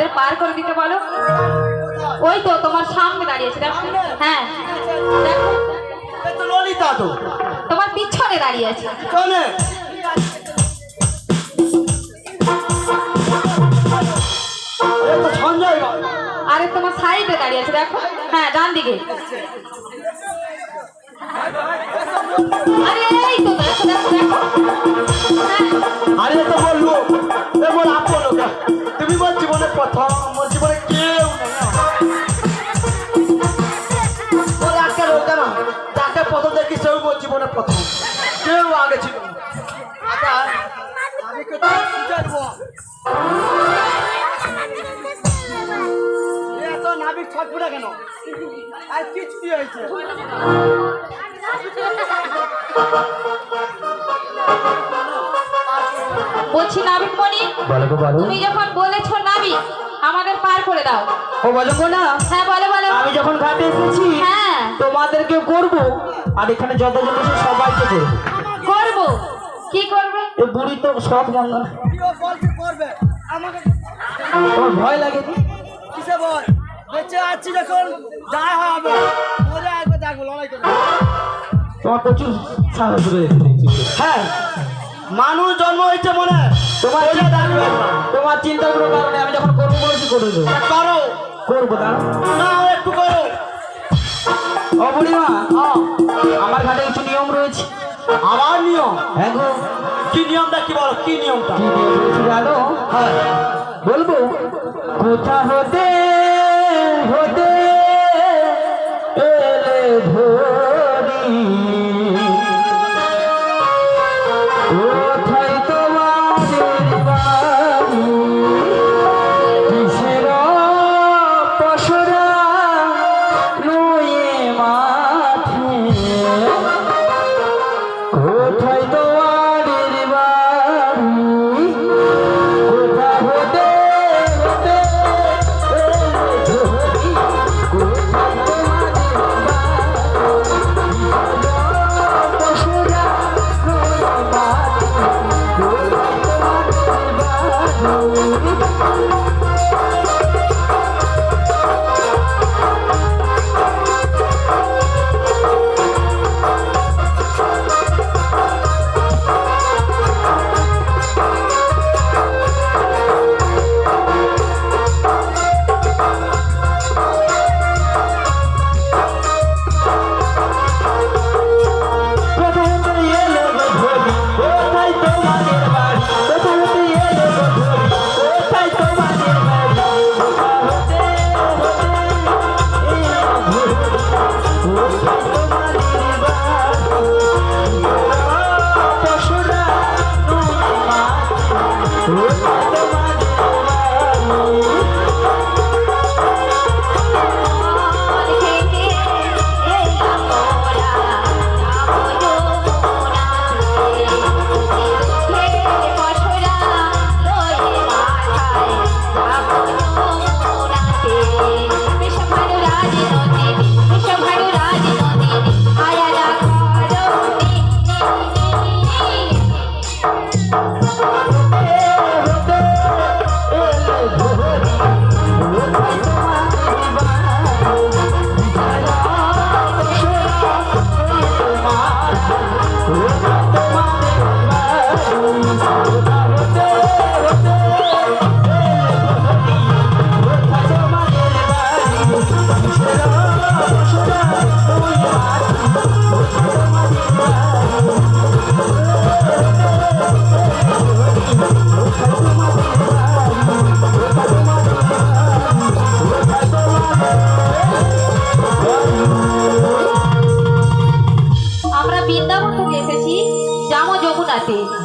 আমাদের পার করে দিতে বলো। ওই তো তোমার সামনে দাঁড়িয়েছে, দেখো। হ্যাঁ দেখো, ললিতা তো তোমার পিছনে দাঁড়িয়ে আছে। চলে সঞ্জয়, আরে তোমার সাইডে দাঁড়িয়ে আছে, দেখো। হ্যাঁ ডান দিকে। আরে এই তো দেখো দেখো দেখো। হ্যাঁ আরে তো বলবো বল আপন তুমি বল জীবনে প্রথম, মোর জীবনে কেউ না যাকে প্রথম দেখি সেও মোর জীবনে প্রথম, কেউ আগে ছিল। আচ্ছা আমি এত নাবিক ছটফুটা কেন? আর কিছু হয়েছে? বলছি নাবিক মনি, তুমি যখন বলেছো নাবিক, আমাদের পার করে দাও। ও বলো না? হ্যাঁ বলো বলো। আমি যখন ঘাটে এসেছি হ্যাঁ তোমাদেরকে করব, আর এখানে যত জন এসে সবাইকে করব। করব? কি করবে? এ বুড়ি তো সব মঙ্গল করবে, আমাকে তোমার ভয় লাগে? কিসে ভয়? বেঁচে আছি যখন যা হবে মরে একবার দেখবো, লড়াই করবো। তোমার প্রচুর সাহস রয়েছে। হ্যাঁ, মানুষ জন্ম হয়েছে মনে তোমার চিন্তার কোনো কারণে আমি যখন করবো বলেছি করে দেবো। করো, করবো না একটু করো। ও বুড়িমা, আমার ঘাটে কিছু নিয়ম রয়েছে। আমার নিয়ম? হ্যাঁ গো। কি নিয়মটা কি বলো, কি নিয়মটা? কি নিয়ম রয়েছে জানো? হ্যাঁ বলবো। কোথা হতে হতে এলে ধরি, কোথায় তোমাদের বাড়ি, কিসের পসরা নয়ে মাঠে, কোথায় তোমাদের বাড়ি, কোথা হতে হতে এলে ধরি, কোথায় তোমাদের বাড়ি, পসরা নয়ে মাঠে, কোথায় তোমাদের বাড়ি।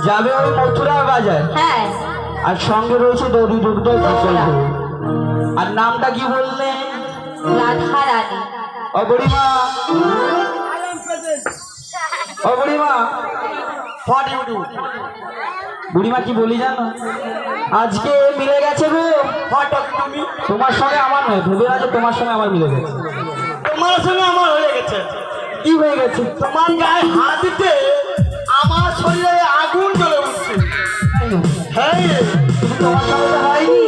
যাবে ওই মথুরা বাজার। হ্যাঁ, আর সঙ্গে রয়েছে দড়ি দুর্গা ঘোষণা। আর নামটা কি বললে? রাধা রানী। ও বুড়িমা, ও বুড়িমা, বুড়িমা কি বলি জানো? আজকে মিলে গেছে গো। তোমার সঙ্গে আমার নয়, ভেবে আছে তোমার সঙ্গে আমার মিলে গেছে। তোমার সঙ্গে আমার হয়ে গেছে। কি হয়ে গেছে? তোমার গায়ে হাত দিতে আমার শরীরে আগুন জ্বলে উঠছে। হ্যাঁ, তোমার সঙ্গে হয়নি,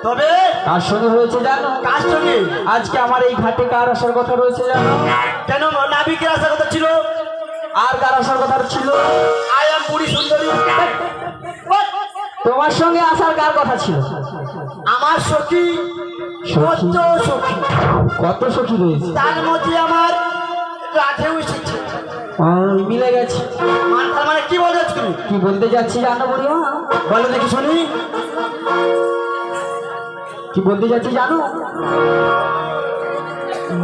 তবে কার সঙ্গে হয়েছে জানো? কার সঙ্গে? আজকে আমার এই ঘাটে কার আসার কথা রয়েছে জানো? কেন নাবিকের আসার কথা ছিল? আর কার আসার কথা ছিল? আই এম বুড়ি সুন্দরী। তোমার সঙ্গে আসার কার কথা ছিল? আমার সখী, সখী? কত সখী, কত সখী রয়েছে, তার মধ্যে আমার রাধেও এসেছে। মিলে গেছে। তার মানে কি বলছো তুমি? কি বলতে যাচ্ছি জানো বুড়িমা? বলো দেখি শুনি। কি বলতে যাচ্ছি জানো?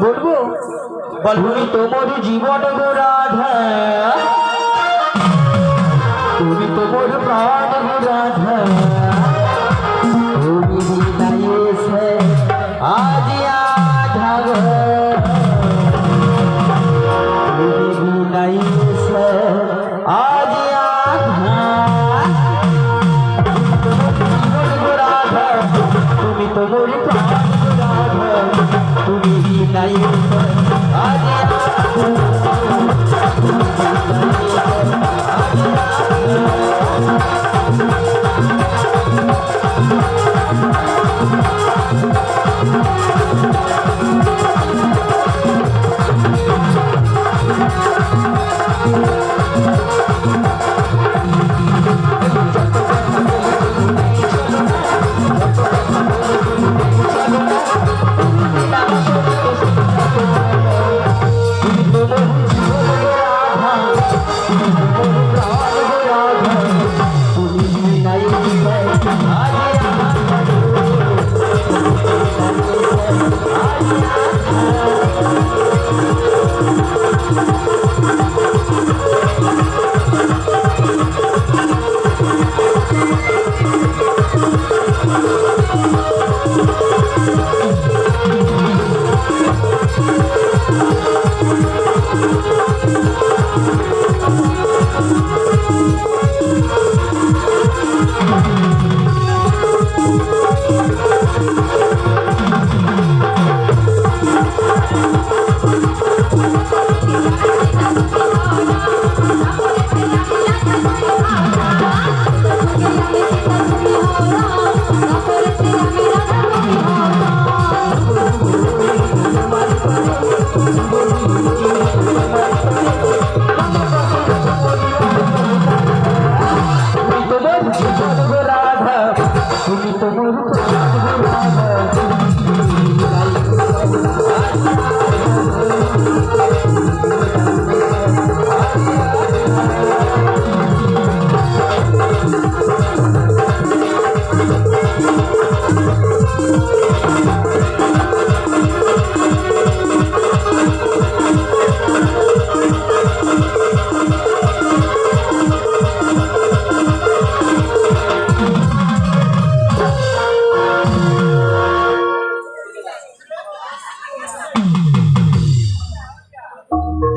বলবো? তুমি তোমার জীবন গো রাধা, তুমি তোমার প্রাণ গো রাধা, তুমি বিদায় এসে আজ আধা গো, তুমি বিদায় এসে আজ আধা, জীবন গো রাধা, তুমি তোমার প্রাণ গো রাধা, তুমি বিদায় এসে আজ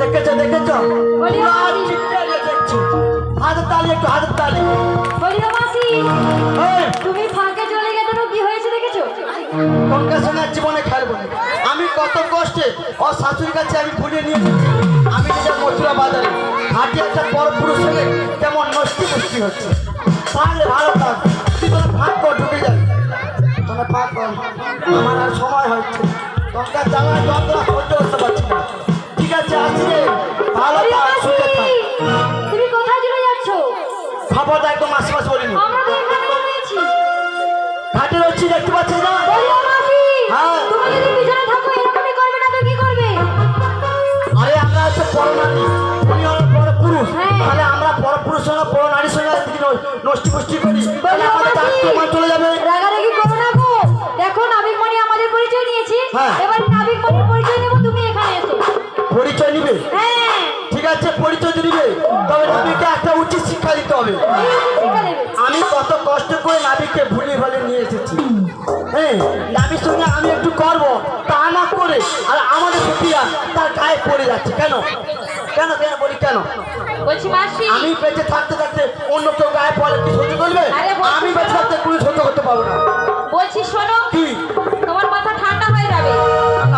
দেখেছো দেখেছো? বলি পুরা মাসি। চিত্রে দেখছি। হাতের তালি, একটু হাতের তালি। বলি ও মাসি, এই, তুমি ফাঁকে চলে গেছো তো কি হয়েছে দেখেছো? তোমার সঙ্গে আর জীবনে খেলবো না। আমি কত কষ্টে ওর শাশুড়ির কাছে আমি ভুলিয়ে নিয়ে এসেছি। আমি নিজের মথুরা বাজারে ঘাটি একটা পর পুরুষ সঙ্গে কেমন নষ্টি মুষ্টি হচ্ছে। তাহলে ভালো থাক, তুই তোর ফাঁক কর, ঢুকে যাবি। তোরা ফাঁক কর, আমার আর সময় হচ্ছে। তোমার জ্বালায় যন্ত্রণা সহ্য করতে পারছি না। ঠিক আছে, আসি রে। ভালো বলি ও থাক, মাসি, সুখে থাক। তুমি কোথায় চলে যাচ্ছ? খবরটা একদম মাসি মাস বলিনি। আমরা তো এখানে রয়েছি। ঘাটে রয়েছি, দেখতে পাচ্ছিস না? বলি ও মাসি, হ্যাঁ। তুমি যদি পিছনে থাকো এরকমই করবে না তো কি করবে? আরে আমরা হচ্ছে বড় নারী, উনি হলো বড় পুরুষ। হ্যাঁ। তাহলে আমরা বড় পুরুষ সঙ্গে বড় নারীর সঙ্গে যদি নষ্টি পুষ্টি করি তাহলে বলি ও আমাদের মাসি, প্রমাণ চলে যাবে। রাগারাগি করো না গো। দেখো নাবিক মণি আমাদের পরিচয় নিয়েছি, হ্যাঁ। এবার নাবিক মণির পরিচয় নেব, তুমি এখানে এসো। পরিচয় নিবে? হ্যাঁ, ঠিক আছে, পরিচয় দিবে। তবে নাবিককে একটা উচিত শিক্ষা দিতে হবে। এই হচ্ছে শিক্ষা দেবে। আমি কত কষ্ট করে নাবিককে ভুলিয়ে ভালিয়ে নিয়ে এসেছি। হ্যাঁ, নাবির সঙ্গে আমি একটু করবো, তা না করে আর আমাদের সত্যিরা তার গায়ে পড়ে যাচ্ছে। কেন কেন কেন বলি কেন? বলছি মাসি, আমি বেঁচে থাকতে থাকতে অন্য কেউ গায়ে পড়ে কি সহ্য করবে? আরে বলছি আমি বেঁচে শোনো। থাকতে কোনো সহ্য করতে পারবো না। বলছি শোনো, কি? তোমার মাথা ঠান্ডা হয়ে যাবে।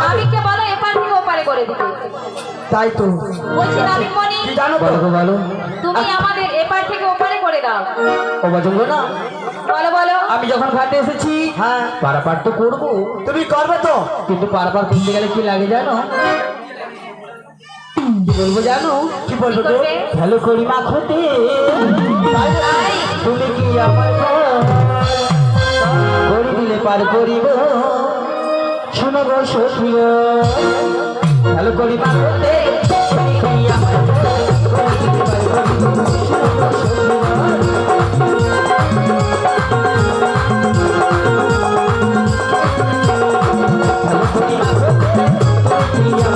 নাবিককে বলো এপার থেকে ওপারে করে দিতে। তাই তো বলছি নাবিকমণি, কি জানো তো বলো গো, বলো। তুমি আমাদের এপার থেকে ওপারে করে দাও। ও বাজঙ্গ না, বলো বলো। আমি যখন ঘাটে এসেছি হ্যাঁ পারাপার তো করবো, তুমি করবে তো কিন্তু পারাপার করতে গেলে কি লাগে জানো? কি বলবো জানো? কি কি বলবো তো করবে? ভালো করি মাখতে তাই তুমি কি আমার করি দিলে পার করিব, শোনো গো সখী গো, ভালো করি মাখতে তুমি কি আমার করি দিলে পার করিব, শোনো গো সখী গো। ভালো করি মাখতে তুমি কি আমার করি দিলে পার করিব, শোনো গো সখী গো।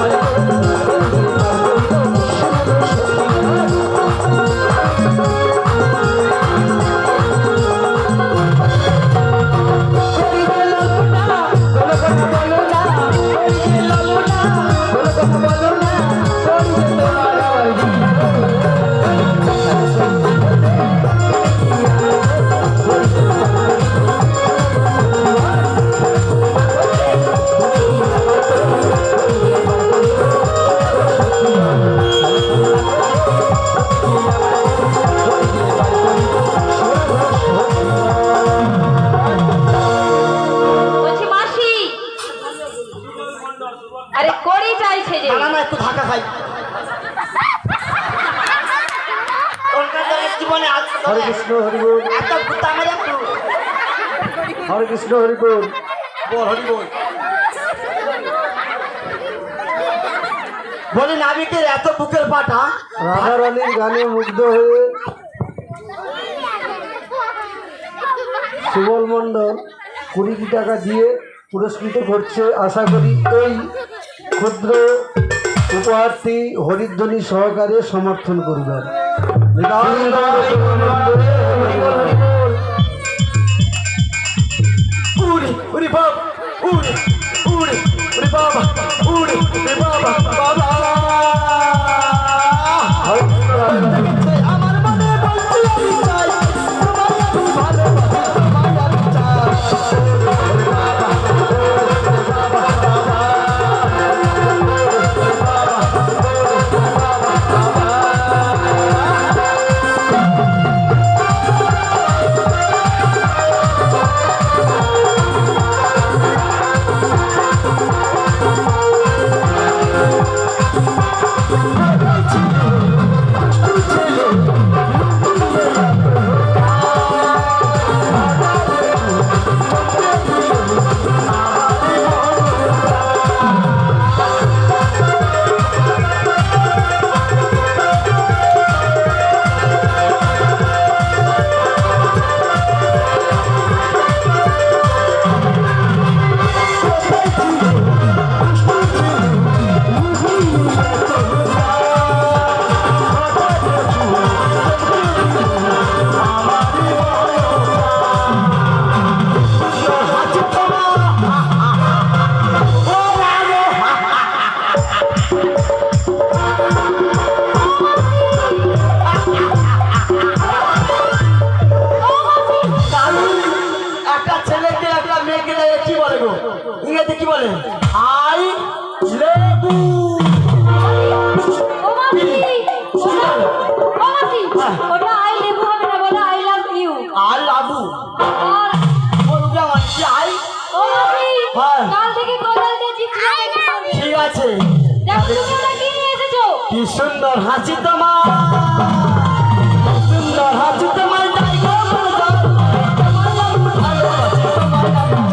বলছি মাসি, আরে করি চাইছে যে। না না একটু ধাক্কা খাই জীবনে হরে কৃষ্ণ হরি বল এত কুত্তা মেরে একটু হরে কৃষ্ণ হরি বল বল হরি বল বলি নাবিকের এত বুকের পাটা রাধারানীর গানে মুগ্ধ হয়ে সুবল মণ্ডল 20 টাকা দিয়ে পুরস্কৃত করছে। আশা করি এই ক্ষুদ্র উপহারটি হরিধ্বনি সহকারে সমর্থন করবেন। আমার মনে বলছি আমি চাই তোমায় আমি ভালোবাসি, তোমায় আমি ইংরেজি কি বলে? আই লেবু। ও মাসি, ও মাসি, ওটা আই লেবু হবে না, বলো আই লাভ ইউ। আর লাবু ওর যেমন কি আই। ও মাসি, হ্যাঁ। কাল থেকে কোদাল দিয়ে চিপচিপে করবে। ঠিক আছে, দেখো তুমি ওটা কি নিয়ে এসেছো? কি সুন্দর হাসি তোমার, সুন্দর হাসি তোমার যাই গো বাজার, তোমার আমি ভালোবাসি, তোমার আমি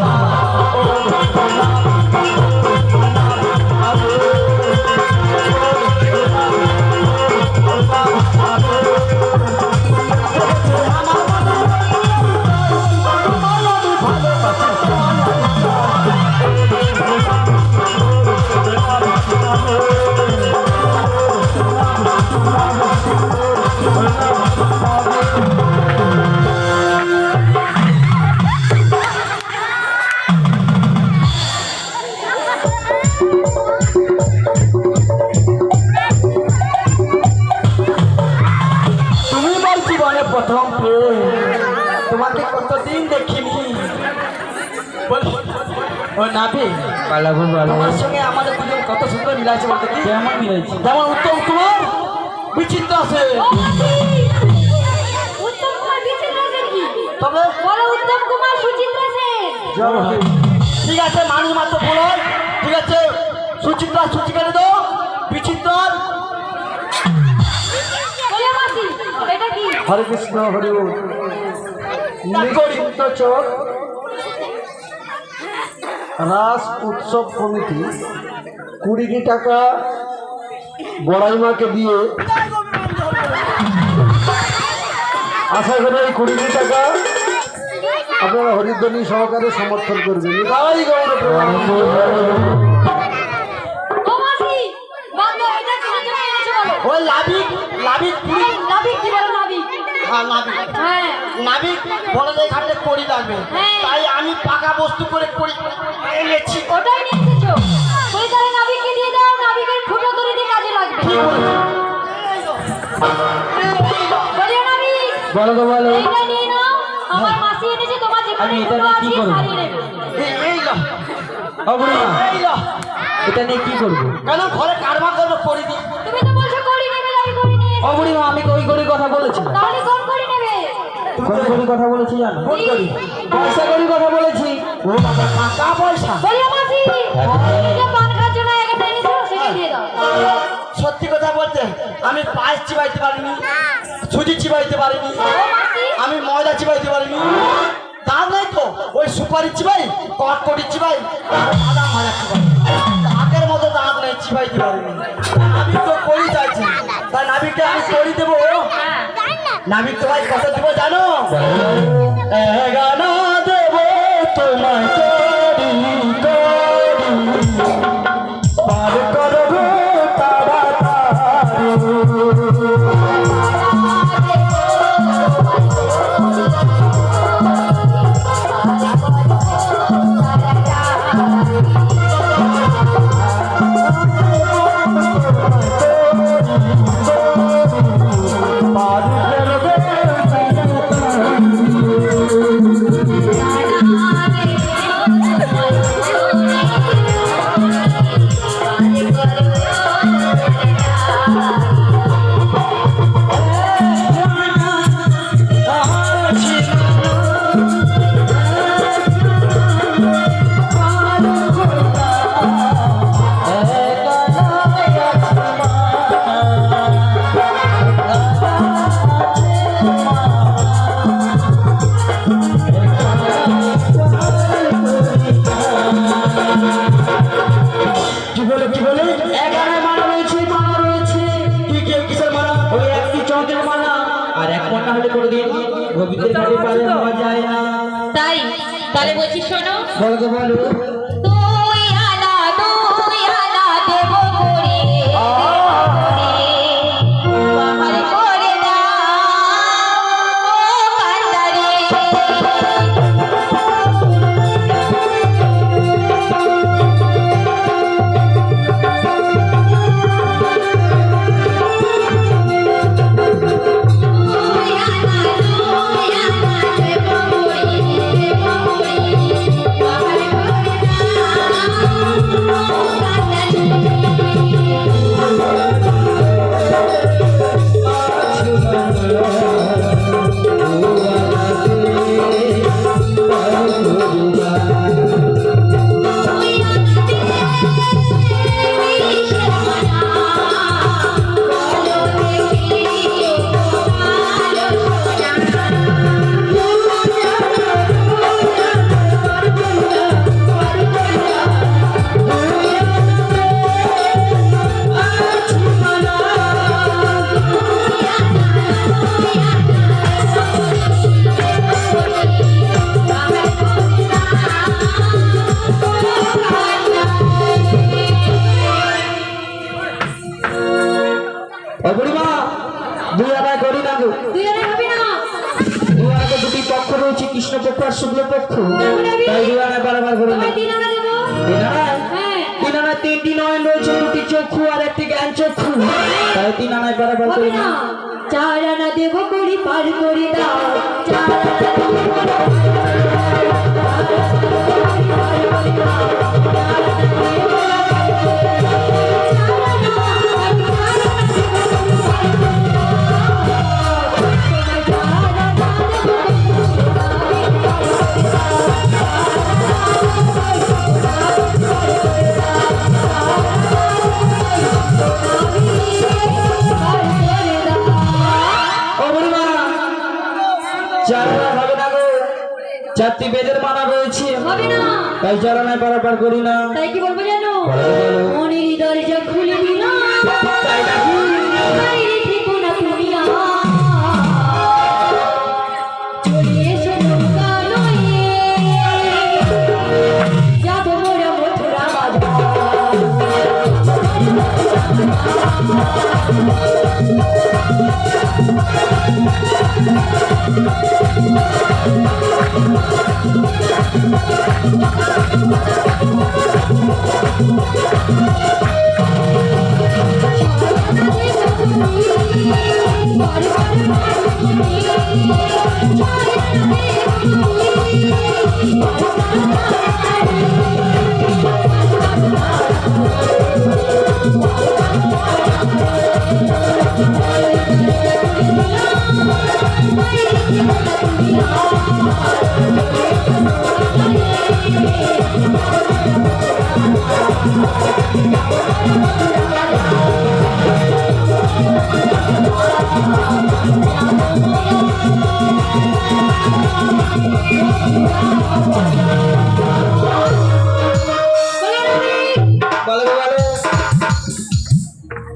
প্রথম প্রেম, তোমাকে কতদিন দেখিনি। ও নাবি, পালাবো বলো তোমার সঙ্গে আমাদের দুজন কত সুন্দর মিলাইছে বলতে কি কেমন মিলাইছি? যেমন উত্তম কুমার বিচিত্র আছে ও মাসি, উত্তম কুমার বিচিত্র সেন কি? তবে বলো উত্তম কুমার সুচিত্রা সেন। ঠিক আছে মানুষ মাত্র বলো ঠিক আছে সুচিত্রা সূচি কেন দাও বিচিত্র বলো মাসি, এটা কি? হরে কৃষ্ণ হরি বল। নিত্য চোখ রাস উৎসব কমিটি 20 টাকা বড়াইমাকে দিয়ে আশা করি এই 20 টাকা আপনারা হরিধ্বনি সহকারে সমর্থন করবেন। তাই গৌর প্রেম। ও মাসি, বন্ধ, এটা কিসের জন্য এনেছো বলো? ওই লাভিক লাভিক পুরি নাবিক কি বলো নাবিক? হ্যাঁ লাভিক হ্যাঁ, নাবিক বলে যে ঘাটে করি লাগবে হ্যাঁ। তাই আমি পাকা বস্তু করে করি এনেছি ওটাই নিয়ে এসেছো। তুমি তাহলে নাবিককে দিয়ে দাও, নাবিকের ফুটো করে দিয়ে কাজে লাগবে। ঠিক বলেছো বলিও নাবিক, বলো তো বলো। এইটা নিয়ে নাও, আমার মাসি এনেছে, তোমার যেখানে আমি এটা ফুটো নিয়ে কি আছে করবো? সারিয়ে নেবে। এই লো ও বুড়িমা, এই লো এটা নিয়ে কি করবো? কেন ঘরে কারমা করবো করি দি তুমি তো বলছো করি নেবে, আমি করি নেবে। ও বুড়িমা, আমি ওই করে কথা বলেছি। তাহলে কোন করি নেবে? কোন করে কথা বলেছি জানো? কোন করি পয়সা করে কথা বলেছি। ও বাবা টাকা পয়সা বলিও মাসি, তুমি যে পান খাওয়ার জন্য একটা এনেছো, সেটা দিয়ে দাও। সত্যি কথা বলতে আমি পায়েস চিবাইতে পারিনি সুজি চিবাইতে পারিনি ও মাসি, আমি ময়দা চিবাইতে পারিনি দাঁত নাই তো ওই সুপারি চিবাই কটকটি চিবাই বাদাম ভাজা চিবাই আগের মতো দাঁত নেই চিবাইতে পারিনি আমি তো করি চাইছি তাই নাবিককে আমি করি দেবো হ্যাঁ, নাবিক তো ভাই কত দেবো জানো এগানো দেবো তোমায় করি পার করবো তাড়াতাড়ি। পার করবো কি বলে কি বলে? এগারোয় মালা রয়েছে, মালা রয়েছে। তুই কেউ কিসের মারা ওই একটি চন্দ্রের মালা আর এক মালা হলে করে দিন। গোবিন্দের বাড়ি পারে হওয়া যায় না। তাই তাহলে বলছি শোনো, বলো তো বলো। দুই আনা দেব করে বাহার করে দাও কান্দারে। ও বুড়িমা, দুই আনায় করি না গো। দুই আনা হবে না, দুই আনাতে দুটি পক্ষ রয়েছে, কৃষ্ণ পক্ষ আর শুক্ল পক্ষ। তাই দুই আনায় বারবার করে না। তোমায় 3 আনা দেবো। তিন আনায়? হ্যাঁ, তিন আনায় 3টি নয়ন রয়েছে, 2টি চক্ষু আর একটি জ্ঞান চক্ষু। তাই 3 আনায় বারবার হবে করে না, না। 4 আনা দেব করি পার করে দাও। 4 আনা দেব করি পার করে দাও। তাই চরণায় পারাপার করি না। তাই কি বলবো জানো? বলো, বলো। মনের দরজা খুলে দিলাম, তাই নাকি? বাইরে থেকো না তুমি আর। চলে এসো নৌকা লয়ে, যাবো মোরা মথুরা বাজার। বলো, বলো।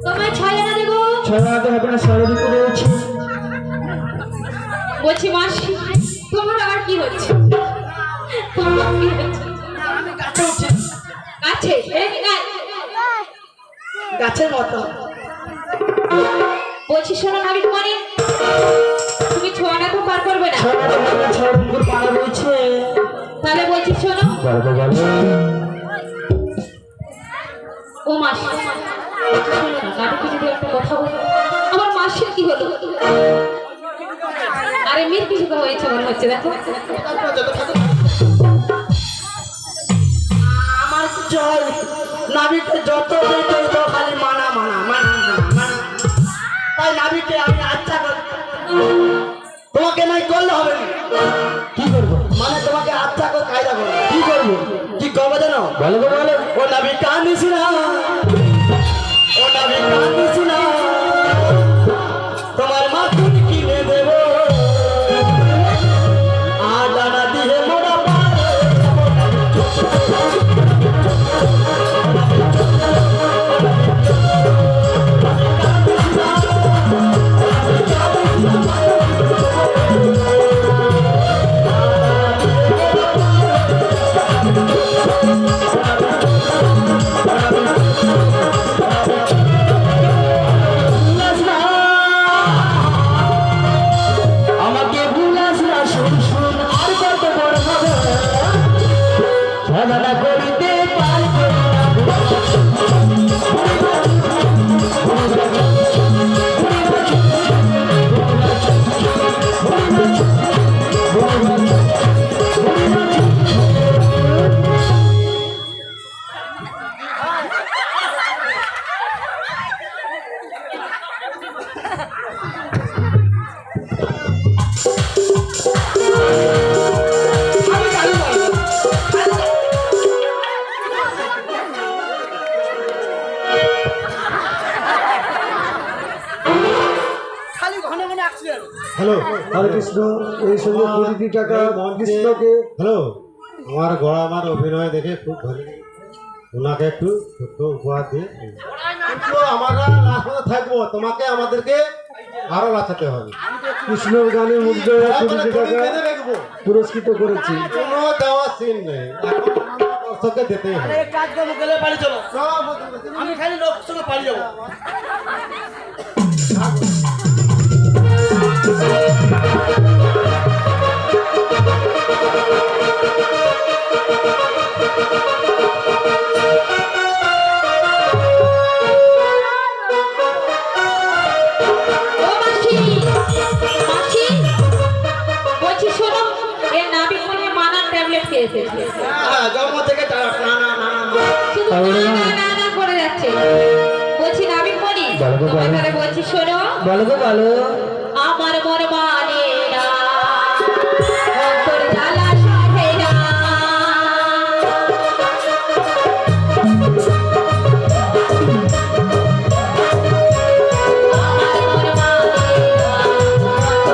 তোমায় 6 আনা দেবো। ছড়াতে হবে না, সরে দিতে রয়েছে। বলছি মাসি, তোমার আবার কি হচ্ছে? তোমার কি হচ্ছে? আমি গাছে উঠছি, গাছে? এই কি গাছ? গাছের মতো। বলছি শোনো নাবিক মনি, তুমি 6 আনা তো পার করবে না। ছড়াতে হবে না, ছড়াতে পারা রয়েছে। তাহলে বলছি শোনো। বলো, বলো। ও মাসি, শোনো না, নাবিকে যদি একটা কথা বলো। আমার মাসির কি হলো? আরে মেয়ের কিছু হয়েছে মনে হচ্ছে, দেখো। আমার কিছু হয় নাবিকে যত বলতে তো খালি মানা মানা মানা মানা মানা। তাই নাবিকে আমি আচ্ছা করি। তোমাকে নাই করলে হবে না। কি করবো? মানে তোমাকে আচ্ছা করে কায়দা করবো। কি করবো? কি করবো জানো? বলো, বলো। ও নাবিক কান্দিস না, ও নাবিক কান্দিস না, তোমার মাথুন কিনে দেব আর ডানা দিয়ে মোড়া পারে। আমাকে ভুলাস না, শুন শুন আর কত বড় হবে। সাধনা করিতে পারবে না। খালি ঘন ঘন অ্যাক্সিডেন্ট। হ্যালো হরে কৃষ্ণ, এই সঙ্গে 20টি টাকা কৃষ্ণকে। হ্যালো, আমার অভিনয় দেখে খুব ভালো লেগেছে। ওনাকে একটু ছোট্ট উপহার দিয়ে কিন্তু আমরা লাস্ট থাকবো, তোমাকে আমাদেরকে আরো বাঁচাতে হবে। কৃষ্ণর গানে মুগ্ধ হয়ে 20টি টাকা বেঁধে রাখবো, পুরস্কৃত করেছি। কোনো দেওয়ার সিন নেই, এখন দর্শককে দিতেই হবে। আরে কাজ কাম গেলে বাড়ি চলো, সব আমি খালি লোক সঙ্গে পালিয়ে যাবো। ও মাসি, মাসি, বলছি শোনো, এ নাবিক মনি মানার ট্যাবলেট খেয়ে এসেছে। হ্যাঁ, জন্ম থেকে না না না না না। শুধু না করে যাচ্ছে। বলছি নাবিক মনি, বলো, বলো। তোমার তাহলে বলছি শোনো। বলো, বলো। আমার মন মানে না, অন্তর জ্বালা সহে না। আমার মন মানে না,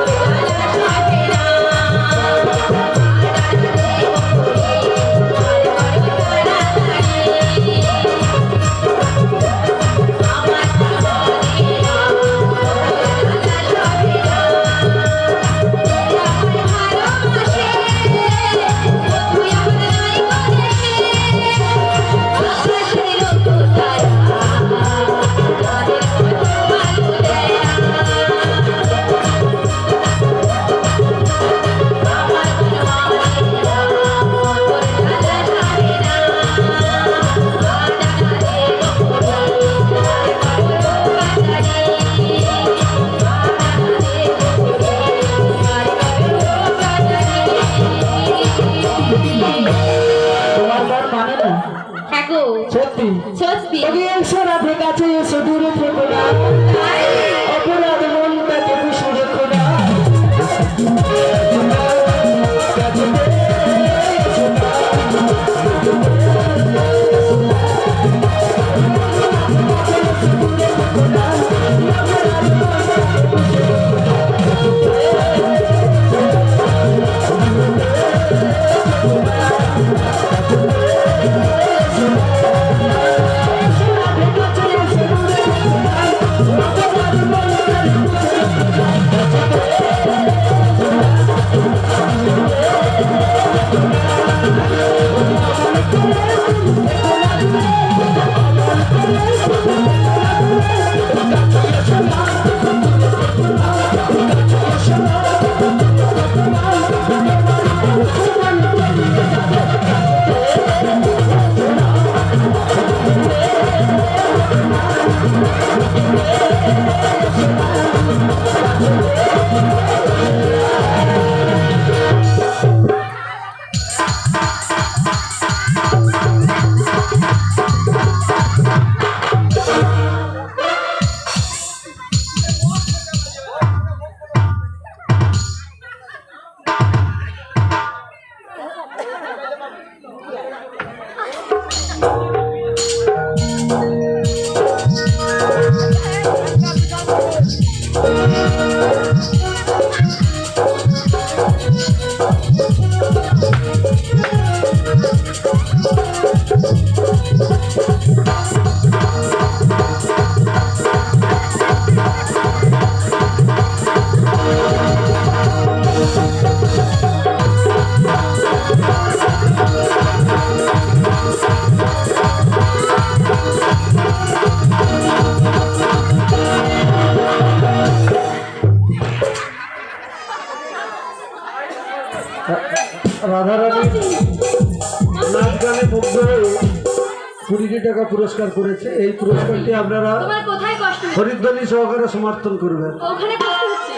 অন্তর জ্বালা সহে না। গো সত্যি সত্যি তবে এসো রাধে কাছে এসো দূরে থেকো না অপরাধ মনটাকে খুশি রেখো না কাছে এসো না। রাধারানী নাচ গানে মুগ্ধ হয়ে 20 টাকা পুরস্কার করেছে। এই পুরস্কারটি আপনারা তোমার কোথায় কষ্ট হচ্ছে? হরিধ্বনি সহকারে সমর্থন করবেন। ওখানে কষ্ট হচ্ছে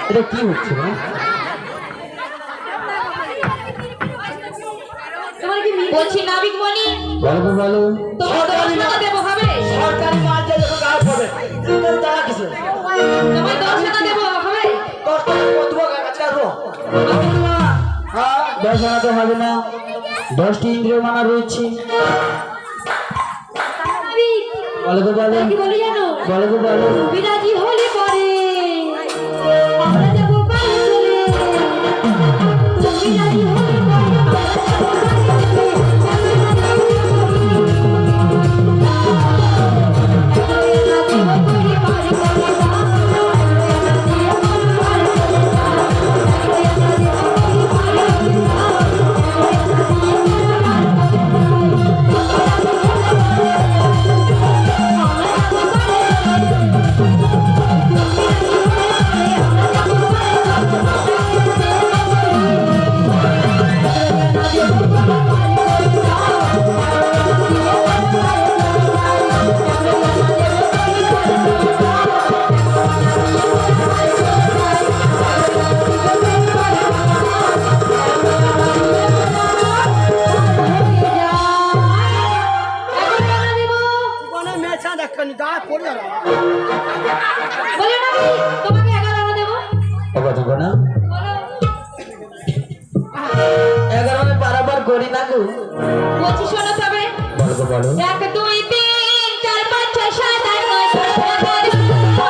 এটা কি হচ্ছে না তোমার কি বলছি নাবিক মনি বলো বলো তোমার 10 টাকা দেবো হবে সরকারি মাল দিয়ে যখন গায়ে পড়বে তুমি তারা কিছু তোমার 10 টাকা দেবো হবে 10 টাকা কত টাকা কাছে আসবো হ্যাঁ 10 টাকা তো হবে না 10টি ইন্দ্রিয় মানা রয়েছে নাবিক বলো তো বলো কি বলি জানো বলো তো বলো বিরাজি হলে পরে আমরা যাব পারে চলে তুমি রাজি হলে পরে না গো। বলছি শোনো তবে বলো গো, বলো। 1 2 3 4 5 6 7 8 9 10 11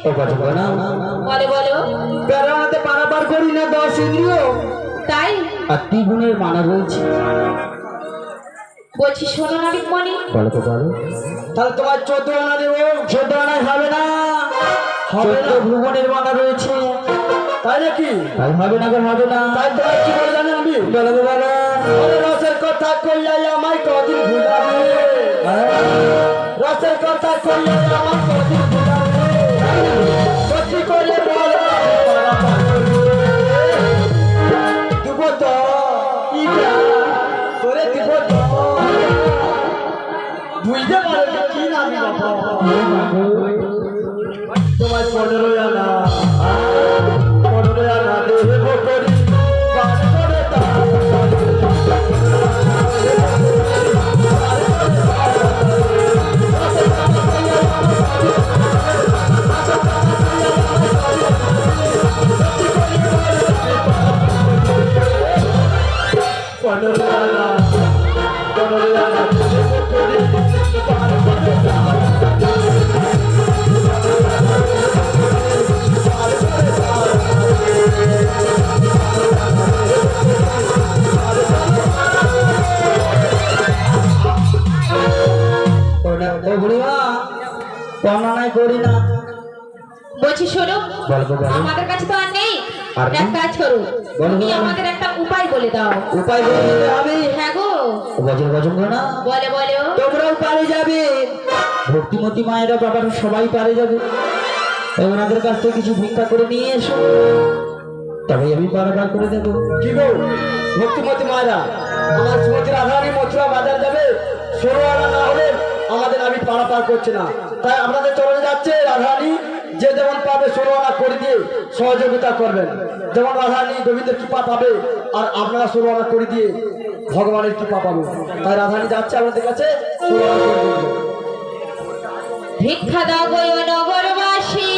ও কথা না বলো বলো বেড়াতে পারাপার করি না 10 ইন্দ্রিয়, তাই আর দ্বিগুণের মানা রয়েছে। বলছি শোনো নাবিক মনি বলো তো, বলো। তাহলে তোমার 14 আনা দেবো। 14 আনায় হবে না, হবে না, ভুবনের মানা রয়েছে। তাই নাকি? তাই হবে না গো, হবে না। তাই তোমার কি বলে জানেন আমি? বলো গো, বলো। ওরে রসের কথা কইয়া আমায় কদিন ভুলাবে, রসের কথা কইয়া আমার কদিন ভুলাবে, সত্যি করে বল দিব তো ইটা তোরে দিব তো, বুঝতে পারো না কি নামি বাবা তোমার 15 আনা 15 আনা দেব করি পার করে তা ও বুড়িমা, বর্ণনাই করি না। বলছি শোনো বলো গো, বলো। আমাদের কাছে তো আর নেই, আর এক নেই? কাজ করো বলো, তুমি বলো। আমাদের একটা উপায় বলে দাও। উপায় বলে দিতে হবে। হ্যাঁ গো বজর বজর না, বলে বলো তোমরাও পারে যাবে, ভক্তিমতী মায়েরা বাবার সবাই পারে যাবে। ওনাদের কাছ থেকে কিছু ভিক্ষা করে নিয়ে এসো, তবে আমি পারাপার করে দেবো। কি গো ভক্তিমতী মায়েরা, আমার শ্রীমতী রাধারানী মথুরা বাজার যাবে, 16 আনা না হলে আমাদের নাবি পারাপার করছে না। তাই আপনাদের চলে যাচ্ছে রাধারানী, যে যেমন পাবে 16 আনা করে দিয়ে সহযোগিতা করবেন। যেমন রাধারানী গোবিন্দের কৃপা পাবে, আর আপনারা 16 আনা করে দিয়ে ভগবানের কৃপা পাবে। তাই রাধারানী যাচ্ছে আপনাদের কাছে 16 আনা করে দিয়ে। ভিক্ষা দাও গো নগরবাসী